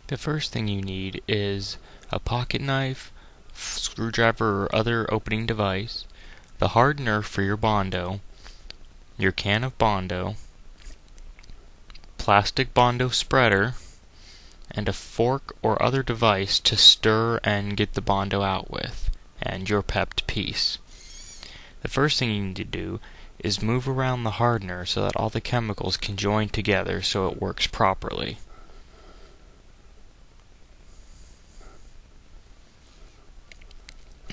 The first thing you need is a pocket knife, screwdriver or other opening device, the hardener for your bondo, your can of bondo, plastic bondo spreader, and a fork or other device to stir and get the bondo out with, and your pepped piece. The first thing you need to do is move around the hardener so that all the chemicals can join together so it works properly.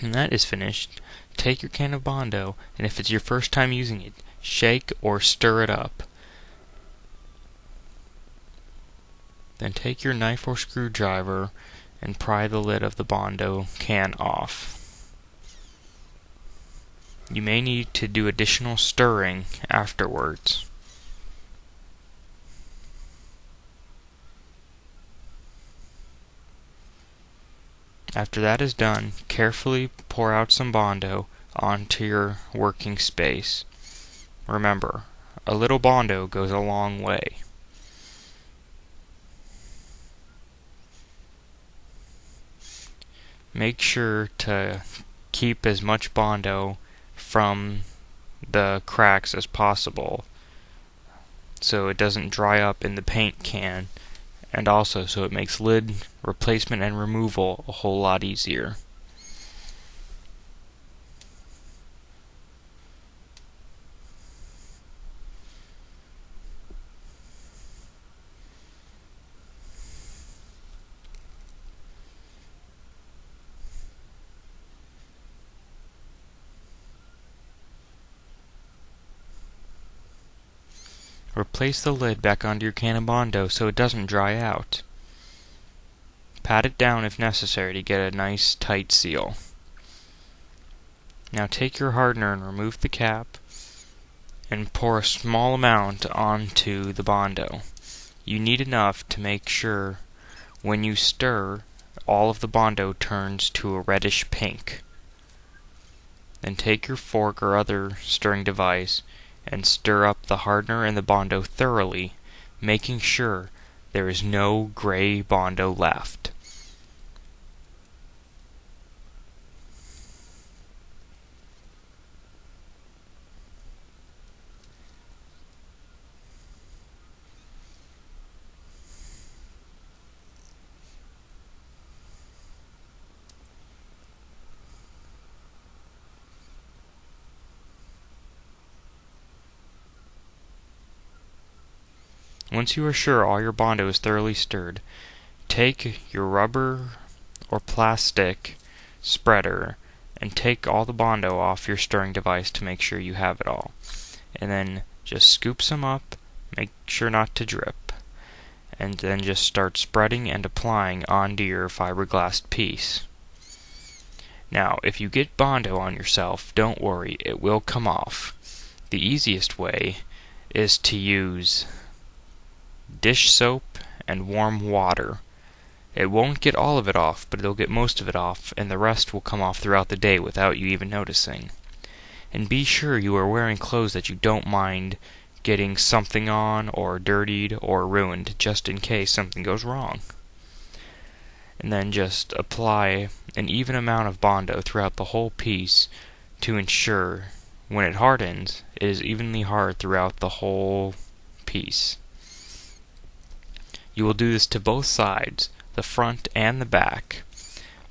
When that is finished, take your can of bondo, and if it's your first time using it, shake or stir it up. Then take your knife or screwdriver and pry the lid of the bondo can off. You may need to do additional stirring afterwards. After that is done, carefully pour out some bondo onto your working space. Remember, a little bondo goes a long way. Make sure to keep as much bondo from the cracks as possible so it doesn't dry up in the paint can, and also so it makes lid replacement and removal a whole lot easier. Replace the lid back onto your can of bondo so it doesn't dry out. Pat it down if necessary to get a nice tight seal. Now take your hardener and remove the cap and pour a small amount onto the bondo. You need enough to make sure when you stir all of the bondo turns to a reddish pink. Then take your fork or other stirring device and stir up the hardener and the bondo thoroughly, making sure there is no gray bondo left. Once you are sure all your bondo is thoroughly stirred, take your rubber or plastic spreader and take all the bondo off your stirring device to make sure you have it all. And then just scoop some up, make sure not to drip, and then just start spreading and applying onto your fiberglass piece. Now, if you get bondo on yourself, don't worry, it will come off. The easiest way is to use dish soap and warm water. It won't get all of it off, but it'll get most of it off, and the rest will come off throughout the day without you even noticing. And be sure you are wearing clothes that you don't mind getting something on, or dirtied, or ruined, just in case something goes wrong. And then just apply an even amount of bondo throughout the whole piece to ensure when it hardens, it is evenly hard throughout the whole piece. You will do this to both sides, the front and the back.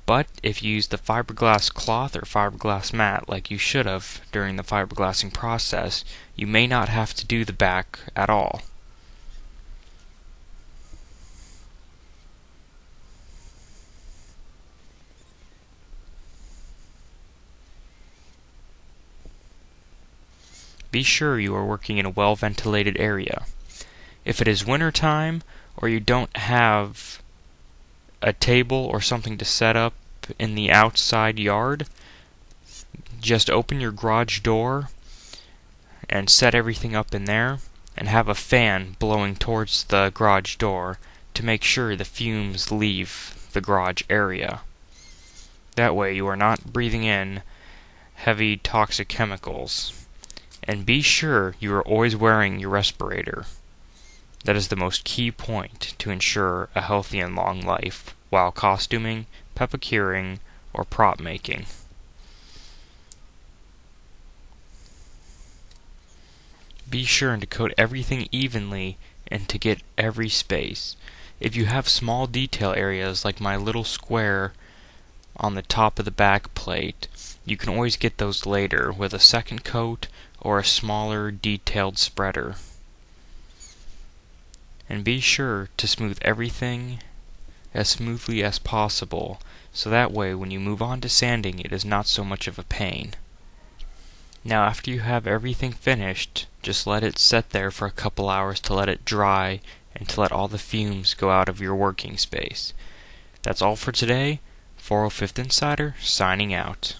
But if you use the fiberglass cloth or fiberglass mat like you should have during the fiberglassing process, you may not have to do the back at all. Be sure you are working in a well-ventilated area. If it is winter time, or you don't have a table or something to set up in the outside yard, just open your garage door and set everything up in there, and have a fan blowing towards the garage door to make sure the fumes leave the garage area. That way you are not breathing in heavy toxic chemicals. And be sure you are always wearing your respirator. That is the most key point to ensure a healthy and long life while costuming, pepakuring, or prop making. Be sure to coat everything evenly and to get every space. If you have small detail areas like my little square on the top of the back plate, you can always get those later with a second coat or a smaller detailed spreader. And be sure to smooth everything as smoothly as possible, so that way when you move on to sanding it is not so much of a pain. Now after you have everything finished, just let it set there for a couple hours to let it dry and to let all the fumes go out of your working space. That's all for today. 405th Insider signing out.